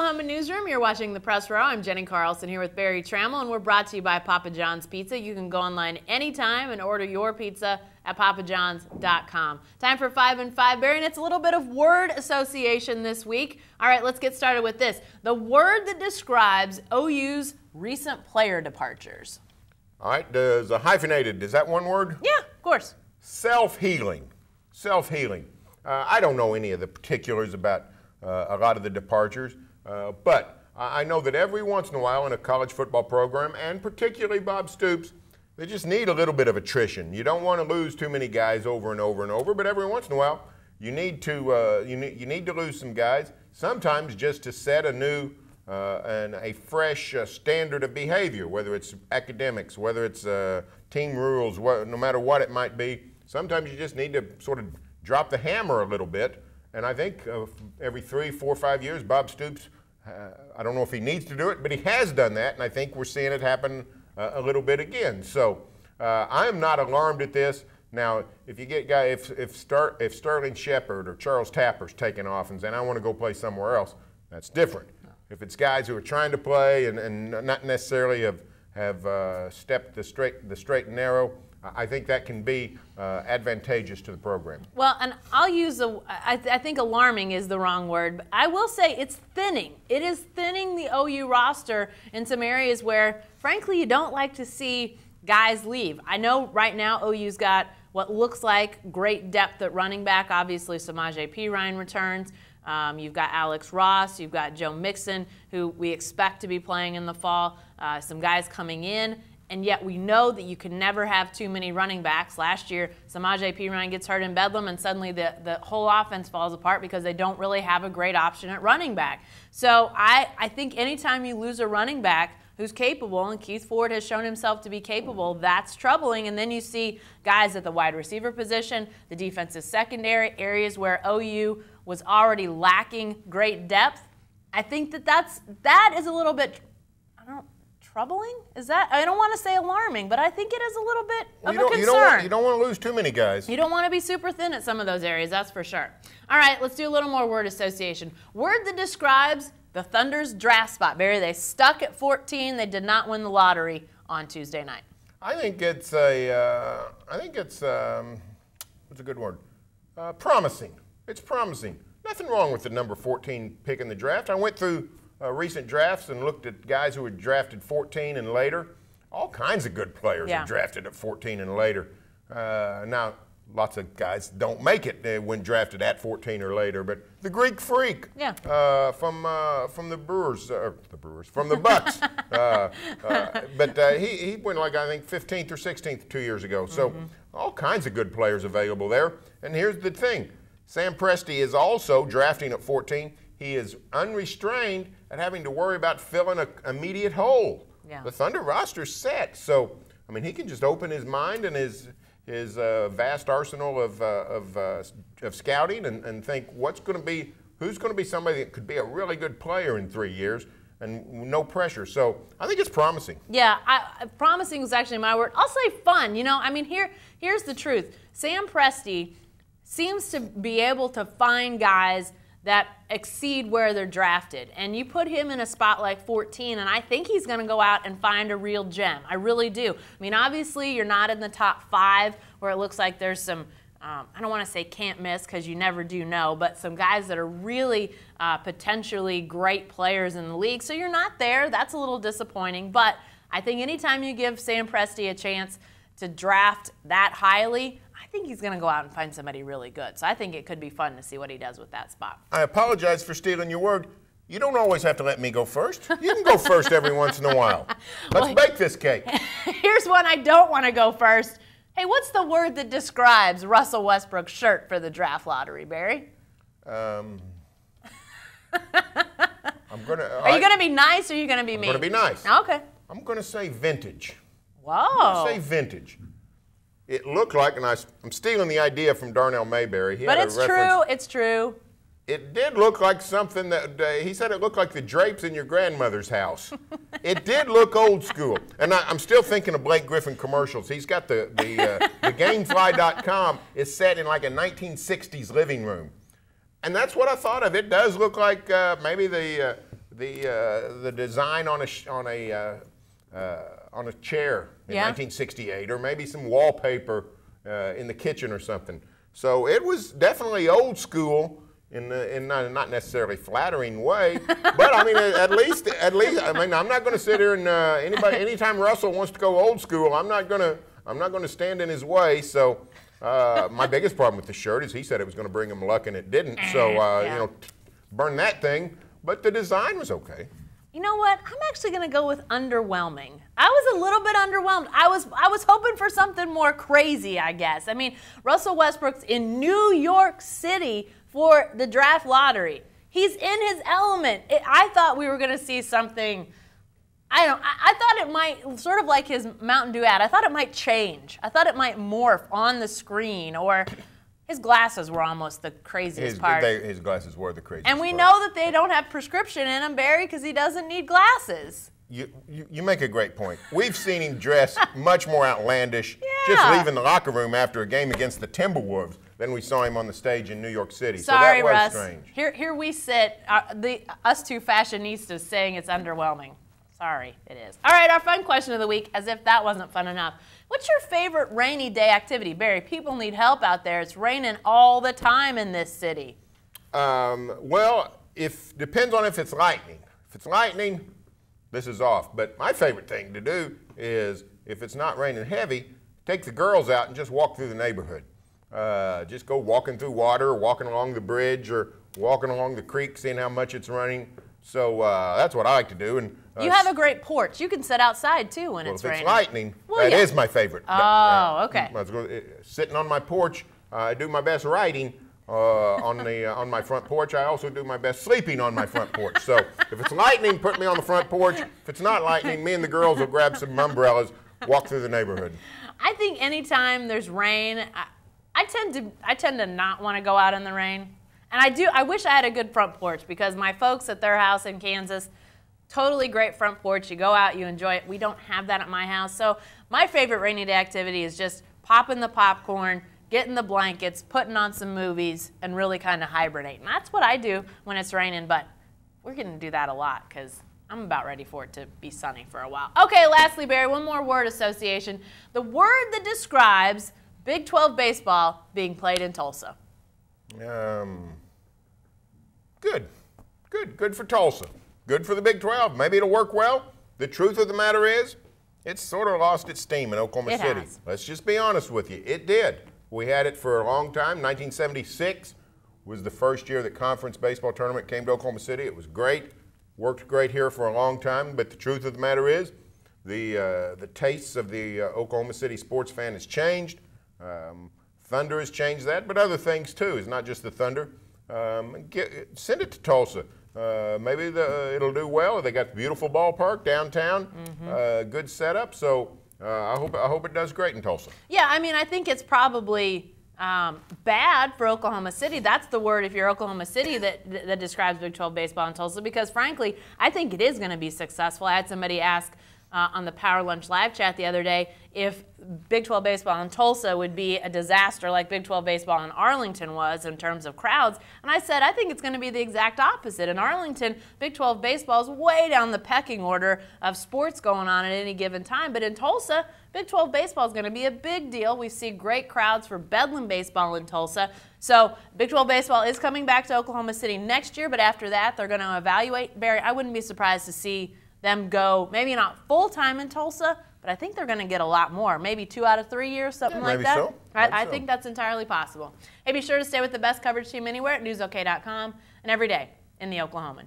Oklahoman Newsroom. You're watching The Press Row. I'm Jenni Carlson here with Barry Tramel, and we're brought to you by Papa John's Pizza. You can go online anytime and order your pizza at papajohns.com. Time for 5 and 5, Barry, and it's a little bit of word association this week. All right, let's get started with this. The word that describes OU's recent player departures. All right, does hyphenated, is that one word? Yeah, of course. Self-healing. Self-healing. I don't know any of the particulars about a lot of the departures, but I know that every once in a while in a college football program, and particularly Bob Stoops, they just need a little bit of attrition. You don't want to lose too many guys over and over and over, but every once in a while you need to you need to lose some guys. Sometimes just to set a new and a fresh standard of behavior, whether it's academics, whether it's team rules, no matter what it might be. Sometimes you just need to sort of drop the hammer a little bit. And I think every 3, 4, 5 years, Bob Stoops, I don't know if he needs to do it, but he has done that, and I think we're seeing it happen a little bit again. So I am not alarmed at this. Now, if you get guys, if Sterling Shepard or Charles Tapper's taking off and saying, I want to go play somewhere else, that's different. If it's guys who are trying to play and not necessarily have stepped the straight and narrow, I think that can be advantageous to the program. Well, and I'll use I think alarming is the wrong word, but I will say it's thinning. It is thinning the OU roster in some areas where, frankly, you don't like to see guys leave. I know right now OU's got what looks like great depth at running back. Obviously, Samaje Perine returns. You've got Alex Ross. You've got Joe Mixon, who we expect to be playing in the fall. Some guys coming in. And yet we know that you can never have too many running backs. Last year, Samaje Perine gets hurt in Bedlam, and suddenly the whole offense falls apart because they don't really have a great option at running back. So I think anytime you lose a running back who's capable, and Keith Ford has shown himself to be capable, that's troubling. And then you see guys at the wide receiver position, the defensive secondary, areas where OU was already lacking great depth. I think that is a little bit, troubling? Is that, I don't want to say alarming, but I think it is a little bit of a concern. You don't want to lose too many guys. You don't want to be super thin at some of those areas, that's for sure. All right, let's do a little more word association. Word that describes the Thunder's draft spot. Barry, they stuck at 14. They did not win the lottery on Tuesday night. I think it's what's a good word? Promising. It's promising. Nothing wrong with the number 14 pick in the draft. I went through recent drafts and looked at guys who were drafted 14 and later. All kinds of good players are drafted at 14 and later. Now, lots of guys don't make it when drafted at 14 or later, but the Greek Freak from the from the Bucks. But he went like, I think, 15th or 16th 2 years ago. So all kinds of good players available there. And here's the thing. Sam Presti is also drafting at 14. He is unrestrained at having to worry about filling an immediate hole. Yeah. The Thunder roster's set, so I mean he can just open his mind and his vast arsenal of scouting and think who's going to be somebody that could be a really good player in 3 years, and no pressure. So I think it's promising. Yeah, promising is actually my word. I'll say fun. You know, I mean here's the truth. Sam Presti seems to be able to find guys that exceed where they're drafted. And you put him in a spot like 14, and I think he's going to go out and find a real gem. I really do. I mean, obviously, you're not in the top 5 where it looks like there's some, I don't want to say can't miss because you never do know, but some guys that are really potentially great players in the league. So you're not there. That's a little disappointing. But I think anytime you give Sam Presti a chance to draft that highly, I think he's going to go out and find somebody really good. So I think it could be fun to see what he does with that spot. I apologize for stealing your word. You don't always have to let me go first. You can go first every once in a while. Let's bake this cake. Here's one I don't want to go first. Hey, what's the word that describes Russell Westbrook's shirt for the draft lottery, Barry? Are you going to be nice or are you going to be mean? I'm going to be nice. Okay. I'm going to say vintage. Whoa. I'm going to say vintage. It looked like, and I'm stealing the idea from Darnell Mayberry. But it's true. It's true. It did look like something that, he said it looked like the drapes in your grandmother's house. It did look old school. And I'm still thinking of Blake Griffin commercials. He's got the Gamefly.com is set in like a 1960s living room. And that's what I thought of. It does look like maybe the the design on a chair in 1968, or maybe some wallpaper in the kitchen or something. So it was definitely old school in not necessarily flattering way, but I mean at least I mean I'm not going to sit here and anytime Russell wants to go old school, I'm not going to stand in his way. So my biggest problem with the shirt is he said it was going to bring him luck and it didn't. So you know, burn that thing. But the design was okay. You know what? I'm actually going to go with underwhelming. I was a little bit underwhelmed. I was hoping for something more crazy, I guess. I mean, Russell Westbrook's in New York City for the draft lottery. He's in his element. I thought we were going to see something. I thought it might, sort of like his Mountain Dew ad, I thought it might change. I thought it might morph on the screen, or his glasses were almost the craziest part. His glasses were the craziest And we part. know that they don't have prescription in them, Barry, because he doesn't need glasses. You make a great point. We've seen him dress much more outlandish just leaving the locker room after a game against the Timberwolves than we saw him on the stage in New York City. Sorry, so that Russ. was strange. Here we sit, us two fashionistas saying it's underwhelming. Sorry, it is. All right, our fun question of the week, as if that wasn't fun enough. What's your favorite rainy day activity? Barry, people need help out there. It's raining all the time in this city. Well, depends on if it's lightning. If it's lightning, this is off. But my favorite thing to do is, if it's not raining heavy, take the girls out and just walk through the neighborhood. Just go walking through water, or walking along the bridge, or walking along the creek, seeing how much it's running. So that's what I like to do. And you have a great porch. You can sit outside too when it's raining. If it's lightning, that is my favorite. Oh, okay. Sitting on my porch, I do my best writing on my front porch. I also do my best sleeping on my front porch. So if it's lightning, put me on the front porch. If it's not lightning, me and the girls will grab some umbrellas, walk through the neighborhood. I think anytime there's rain, I tend to not want to go out in the rain. And I wish I had a good front porch, because my folks at their house in Kansas, totally great front porch. You go out, you enjoy it. We don't have that at my house. So my favorite rainy day activity is just popping the popcorn, getting the blankets, putting on some movies, and really kind of hibernating. That's what I do when it's raining, but we're going to do that a lot because I'm about ready for it to be sunny for a while. Okay, lastly, Barry, one more word association. The word that describes Big 12 baseball being played in Tulsa. Good for Tulsa. Good for the Big 12. Maybe it'll work well. The truth of the matter is, it's sort of lost its steam in Oklahoma City. Let's just be honest with you. It did. We had it for a long time. 1976 was the first year that conference baseball tournament came to Oklahoma City. It was great. Worked great here for a long time. But the truth of the matter is, the tastes of the Oklahoma City sports fan has changed. Thunder has changed that, but other things too. It's not just the Thunder. Send it to Tulsa. Maybe it'll do well. They got the beautiful ballpark downtown, good setup. So I hope it does great in Tulsa. Yeah, I mean, I think it's probably bad for Oklahoma City. That's the word, if you're Oklahoma City, that describes Big 12 baseball in Tulsa, because frankly, I think it is going to be successful. I had somebody ask on the Power Lunch live chat the other day if Big 12 baseball in Tulsa would be a disaster like Big 12 baseball in Arlington was in terms of crowds. And I said, I think it's going to be the exact opposite. In Arlington, Big 12 baseball is way down the pecking order of sports going on at any given time. But in Tulsa, Big 12 baseball is going to be a big deal. We see great crowds for Bedlam baseball in Tulsa. So Big 12 baseball is coming back to Oklahoma City next year, but after that, they're going to evaluate. Barry, I wouldn't be surprised to see them go, maybe not full-time in Tulsa, but I think they're going to get a lot more, maybe 2 out of 3 years, something like that. So. I think that's entirely possible. Hey, be sure to stay with the best coverage team anywhere at newsok.com and every day in the Oklahoman.